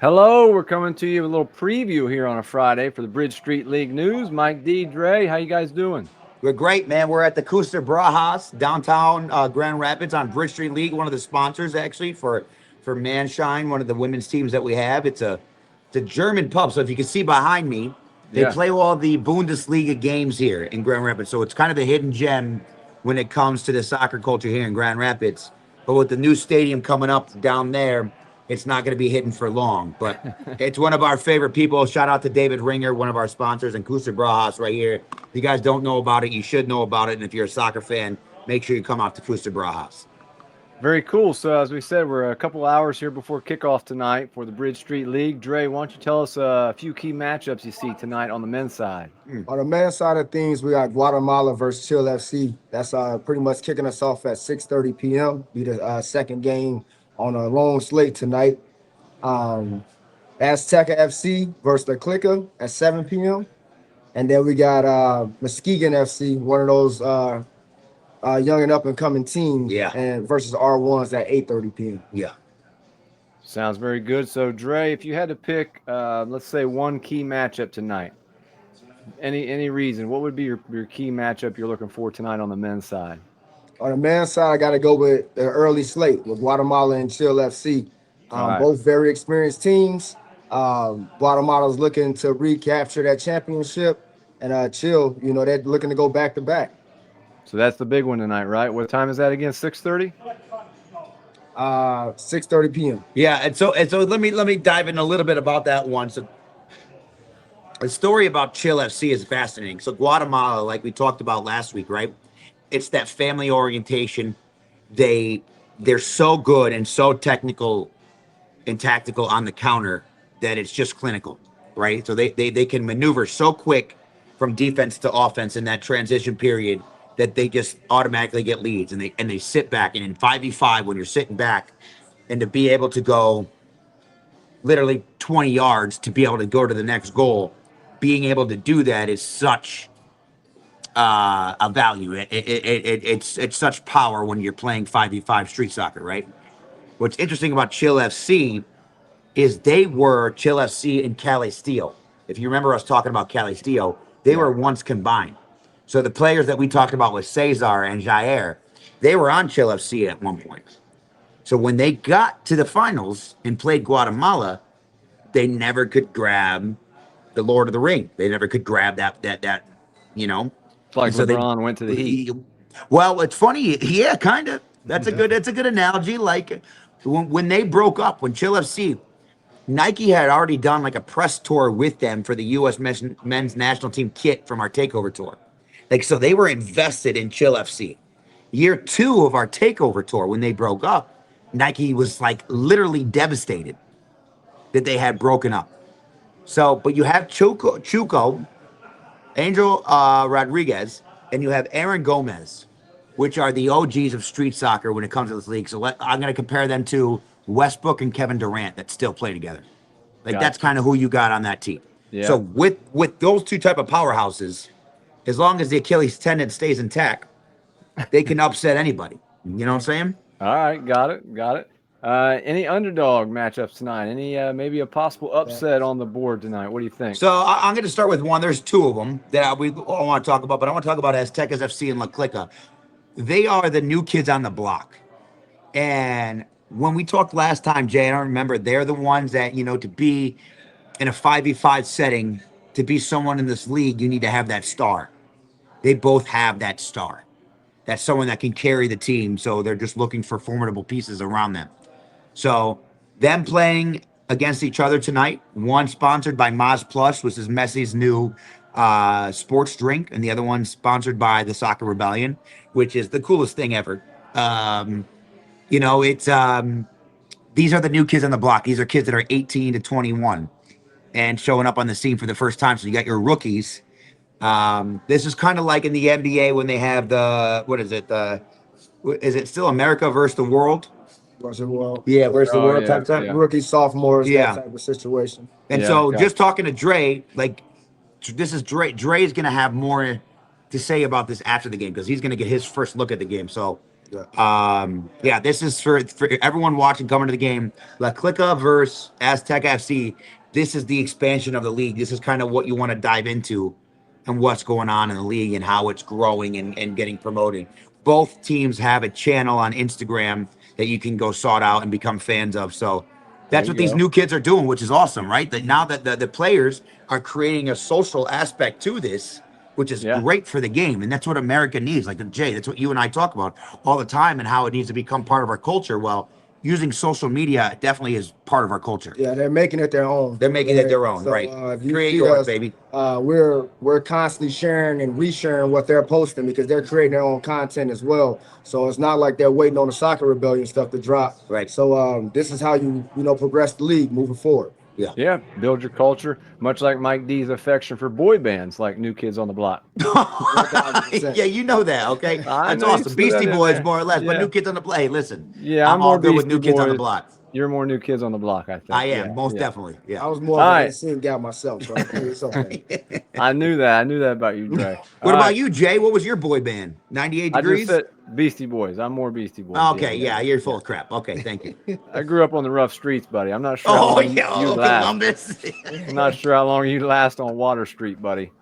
Hello, we're coming to you with a little preview here on a Friday for the Bridge Street League News. Mike D, Dre, how you guys doing? We're great, man. We're at the Cooster Brajas, downtown Grand Rapids on Bridge Street League, one of the sponsors actually for Manshine, one of the women's teams that we have. It's a German pub, so if you can see behind me, they Yeah. play all the Bundesliga games here in Grand Rapids. So it's kind of a hidden gem when it comes to the soccer culture here in Grand Rapids. But with the new stadium coming up down there, it's not going to be hidden for long. But it's one of our favorite people. Shout out to David Ringer, one of our sponsors, and Cooster Brajas right here. If you guys don't know about it, you should know about it. And if you're a soccer fan, make sure you come out to Cooster Brajas. Very cool. So, as we said, we're a couple hours here before kickoff tonight for the Bridge Street League. Dre, why don't you tell us a few key matchups you see tonight on the men's side? On the men's side of things, we got Guatemala versus Chill FC. That's pretty much kicking us off at 6:30 p.m. Be the second game on a long slate tonight. Azteca FC versus the Clicker at 7 p.m. And then we got Muskegon FC, one of those young and up and coming teams, Yeah. and versus R1s at 8:30 p.m. Yeah. Sounds very good. So, Dre, if you had to pick, let's say, one key matchup tonight, any reason, what would be your key matchup you're looking for tonight on the men's side? On the men's side, I got to go with the early slate with Guatemala and Chill FC. All right. Both very experienced teams. Guatemala's looking to recapture that championship, and Chill, they're looking to go back to back. So that's the big one tonight, right? What time is that again? 6:30? 6:30 p.m. Yeah, and so let me dive in a little bit about that one. So the story about Chill FC is fascinating. So Guatemala, like we talked about last week, right? It's that family orientation. They're so good and so technical and tactical on the counter that it's just clinical, right? So they can maneuver so quick from defense to offense in that transition period that they just automatically get leads, and they sit back. And in 5v5, when you're sitting back, and to be able to go literally 20 yards to be able to go to the next goal, being able to do that is such a value. It's such power when you're playing 5v5 street soccer, right? What's interesting about Chill FC is they were Chill FC and Cali Steel. If you remember us talking about Cali Steel, they were once combined. So the players that we talked about with Cesar and Jair, they were on Chill FC at one point. So when they got to the finals and played Guatemala, they never could grab the Lord of the Ring. They never could grab that. It's like So they- LeBron went to the Heat. Well, it's funny. Yeah, kind of. That's a good analogy. Like when they broke up, when Chill FC, Nike had already done like a press tour with them for the U.S. men's national team kit from our takeover tour. Like, so they were invested in Chill FC. Year 2 of our takeover tour, when they broke up, Nike was like literally devastated that they had broken up. So, but you have Chuco, Angel Rodriguez, and you have Aaron Gomez, which are the OGs of street soccer when it comes to this league. So I'm going to compare them to Westbrook and Kevin Durant that still play together. Like, Gotcha. that's kind of who you got on that team. Yeah. So with those two type of powerhouses, as long as the Achilles tendon stays intact, they can upset anybody. You know what I'm saying? All right, got it. Any underdog matchups tonight? Any maybe a possible upset on the board tonight? What do you think? So I'm going to start with one. There's 2 of them that we all want to talk about, but I want to talk about Aztecas FC and La Clica. They are the new kids on the block. And when we talked last time, Jay, I don't remember, they're the ones that, to be in a 5v5 setting, to be someone in this league, you need to have that star. They both have that star. That's someone that can carry the team. So they're just looking for formidable pieces around them. So them playing against each other tonight, one sponsored by Maz Plus, which is Messi's new sports drink, and the other one sponsored by the Soccer Rebellion, which is the coolest thing ever. These are the new kids on the block. These are kids that are 18 to 21 and showing up on the scene for the first time. So you got your rookies. This is kind of like in the NBA when they have is it still America versus the world? Versus the world. Yeah, versus the world yeah, type stuff. yeah. Rookie, sophomores, Yeah. that type of situation. And Yeah, so gotcha. just talking to Dre, like this is Dre. Dre's going to have more to say about this after the game because he's going to get his first look at the game. So Yeah, this is for everyone watching coming to the game. La Clica versus Aztec FC. This is the expansion of the league. This is kind of what you want to dive into and what's going on in the league and how it's growing and getting promoted. Both teams have a channel on Instagram that you can go sort out and become fans of. So that's There what you these go. new kids are doing, which is awesome, right? That now that the players are creating a social aspect to this, which is Yeah. great for the game. And that's what America needs. Like Jay, that's what you and I talk about all the time and how it needs to become part of our culture. Well, using social media definitely is part of our culture. Yeah, they're making it their own. They're making it their own, So, right? if you Create see yours, us, baby. we're constantly sharing and resharing what they're posting because they're creating their own content as well. So it's not like they're waiting on the Soccer Rebellion stuff to drop. Right. So this is how you progress the league moving forward. Yeah, build your culture, much like Mike D's affection for boy bands like New Kids on the Block. Yeah, you know that, okay? I That's know you awesome. threw Beastie that in Boys, there. more or less, but Yeah. New Kids on the Play. Listen, Yeah, I'm all more good with Beastie New Kids on the Boys. Block. You're more New Kids on the Block, I think. I am, Yeah, most yeah. definitely. I Yeah. was more All of right. a sing guy myself, so it's okay. I knew that. I knew that about you, Dre. What about you, Jay? What was your boy band? 98 I just Degrees? said Beastie Boys. I'm more Beastie Boys. Okay, yeah, you're full of crap. Okay, thank you. I grew up on the rough streets, buddy. I'm not sure how Oh, long yeah, you oh, last. Columbus. I'm not sure how long you last on Water Street, buddy.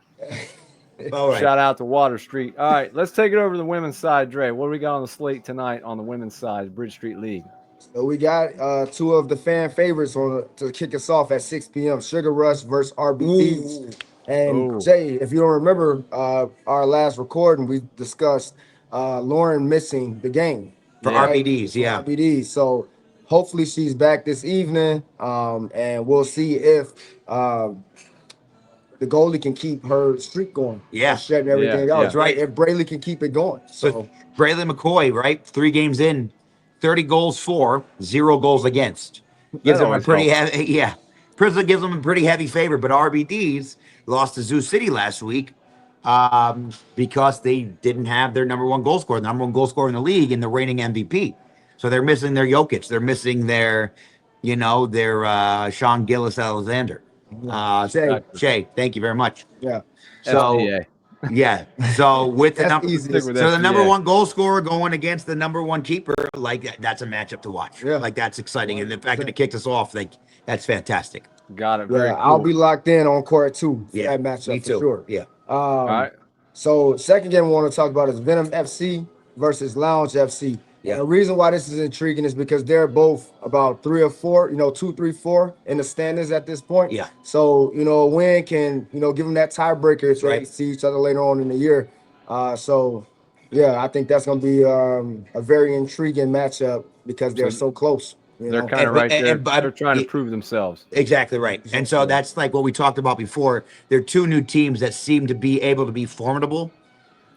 All right. Shout out to Water Street. All right, let's take it over to the women's side, Dre. What do we got on the slate tonight on the women's side, Bridge Street League? So we got two of the fan favorites to kick us off at 6 p.m. Sugar Rush versus RBDs. Ooh. And Ooh. Jay, if you don't remember our last recording, we discussed Lauren missing the game For Yeah. RBDs, yeah. RBD. So hopefully she's back this evening, and we'll see if the goalie can keep her streak going. Yeah. Shedding everything Yeah, else, yeah. right? If Brayley can keep it going. So So Braylon McCoy, right? 3 games in, 30 goals for, 0 goals against. Gives them a always pretty helps. heavy, yeah. Prisma gives them a pretty heavy favor, but RBDs lost to Zoo City last week because they didn't have their number one goal scorer, the number one goal scorer in the league, and the reigning MVP. So they're missing their Jokic. They're missing their Sean Gillis Alexander. Shay, thank you very much. yeah. So SGA. yeah. So with the That's number, easy. Stick with so the SGA. number one goal scorer going against the number one keeper, like that's a matchup to watch. Yeah. Like that's exciting, and the fact that it kicked us off, like that's fantastic. Got it. Very Yeah, cool. I'll be locked in on court too for Yeah, that matchup me for too. sure. Yeah. All right. So second game we want to talk about is Venom FC versus Lounge FC. Yeah. And the reason why this is intriguing is because they're both about 3 or 4, 2, 3, 4 in the standings at this point. Yeah. So, a win can, give them that tiebreaker so Right. they see each other later on in the year. So, yeah, I think that's going to be a very intriguing matchup because they're so close. They're kind of And- right there. and- but- They're trying to prove themselves. Exactly right. And so that's like what we talked about before. They're 2 new teams that seem to be able to be formidable,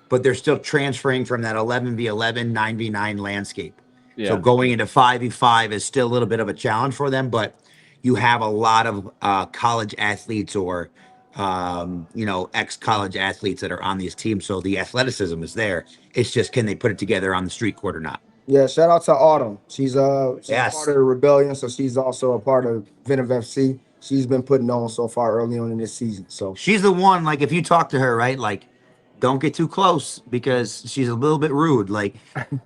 but they're still transferring from that 11v11, 9v9 landscape. Yeah. So going into 5v5 is still a little bit of a challenge for them, but you have a lot of college athletes or ex-college athletes that are on these teams. So the athleticism is there. It's just, can they put it together on the street court or not? Yeah, shout out to Autumn. She's Yes. part of the Rebellion, so she's also a part of Venom FC. She's been putting on so far early on in this season. So She's the one, like, if you talk to her, right, like, don't get too close because she's a little bit rude. Like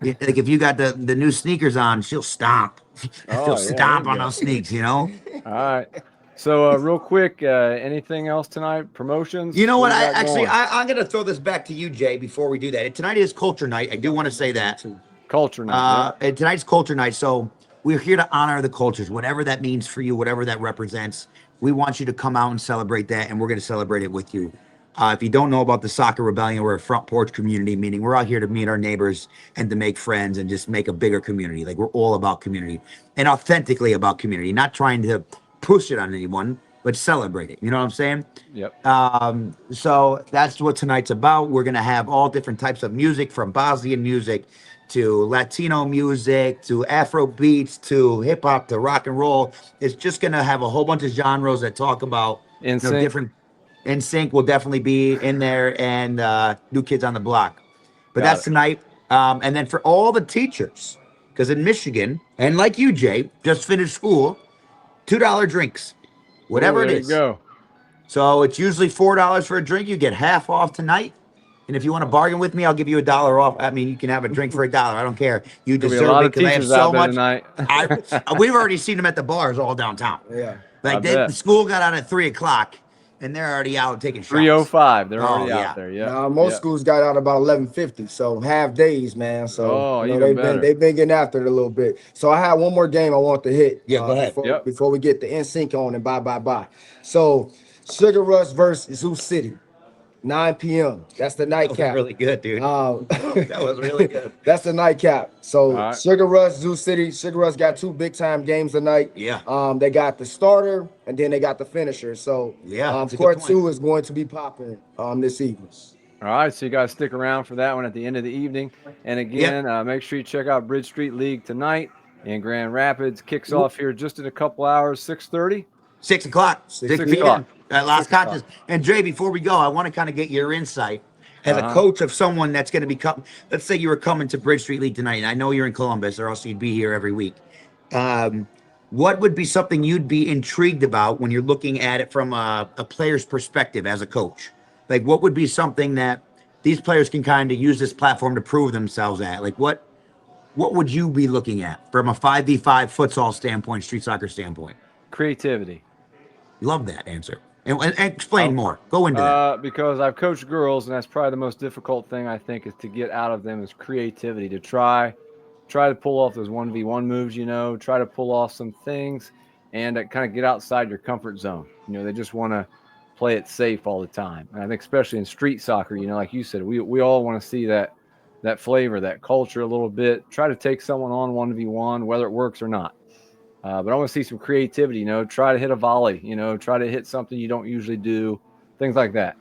if you got the new sneakers on, she'll stomp. Oh, She'll yeah, stomp there on you go. those sneaks, you know? All right. So real quick, anything else tonight? Promotions? You know what? do I got actually, going? I'm going to throw this back to you, Jay, before we do that. Tonight is culture night. I do want to say that. Culture night. And tonight's culture night. So we're here to honor the cultures, whatever that means for you, whatever that represents. We want you to come out and celebrate that, and we're going to celebrate it with you. If you don't know about the Soccer Rebellion, we're a front porch community, meaning we're out here to meet our neighbors and to make friends and just make a bigger community. Like, we're all about community and authentically about community, not trying to push it on anyone, but celebrate it. You know what I'm saying? Yep. So that's what tonight's about. We're going to have all different types of music, from Bosnian music to Latino music to Afro beats to hip hop to rock and roll. It's just going to have a whole bunch of genres that talk about NSYNC. different. NSYNC will definitely be in there, and New Kids on the Block. But Got that's it. tonight. And then for all the teachers, because in Michigan, and like you, Jay, just finished school, $2 drinks, whatever Oh, it there is. you go. So it's usually $4 for a drink. You get half off tonight. And if you want to bargain with me, I'll give you $1 off. I mean, you can have a drink for $1. I don't care. You There'll be a deserve lot it of because I have teachers out so there much. tonight. We've already seen them at the bars all downtown. Yeah. Like bet. the school got out at 3:00, and they're already out taking shots. 3:05. They're already Oh, out yeah. there. Yeah. Now most Yep. schools got out about 11:50, so half days, man. So Oh, you know, even better. they've been getting after it a little bit. So I had one more game I want to hit. Yeah, go ahead. Before, Yep. before we get the NSYNC on and bye. So Sugar Rush versus Zoo City, 9 p.m. That's the That was nightcap. really good, dude. That was really good. That's the nightcap. So All right. Sugar Rush, Zoo City. Sugar Rush got 2 big time games tonight. Yeah. They got the starter and then they got the finisher. So Yeah, that's a good court point. 2 is going to be popping this evening. All right, so you guys stick around for that one at the end of the evening. And again, make sure you check out Bridge Street League tonight in Grand Rapids. Kicks off here just in a couple hours, 6:30. 6:00. 6 6 o'clock. p.m. at Las 6 o'clock. Conchas. And Dre, before we go, I want to kind of get your insight as a coach of someone that's going to be let's say you were coming to Bridge Street League tonight, and I know you're in Columbus, or else you'd be here every week. What would be something you'd be intrigued about when you're looking at it from a player's perspective as a coach? Like, what would be something that these players can kind of use this platform to prove themselves at? Like, what would you be looking at from a 5v5 futsal standpoint, street soccer standpoint? Creativity. Love that answer. And explain more. Go into that. Because I've coached girls, and that's probably the most difficult thing I think is to get out of them is creativity, to try to pull off those 1v1 moves, try to pull off some things and kind of get outside your comfort zone. They just want to play it safe all the time. And I think especially in street soccer, like you said, we all want to see that flavor, that culture a little bit, try to take someone on 1v1, whether it works or not. But I want to see some creativity, try to hit a volley, try to hit something you don't usually do, things like that.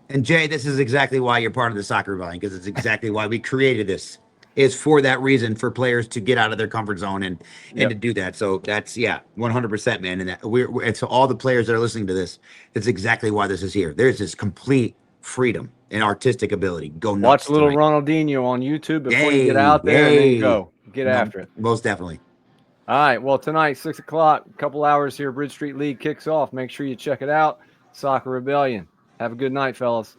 And Jay, this is exactly why you're part of the Soccer Rebellion, because it's exactly why we created this, is for that reason, for players to get out of their comfort zone and to do that. So that's 100%, man. And that and so all the players that are listening to this, that's exactly why this is here. There's this complete freedom and artistic ability. Go nuts. Watch a little tonight. Ronaldinho on YouTube before you get out there and then go get after it. Most definitely. All right. Well, tonight, 6 o'clock, a couple hours here, Bridge Street League kicks off. Make sure you check it out. Soccer Rebellion. Have a good night, fellas.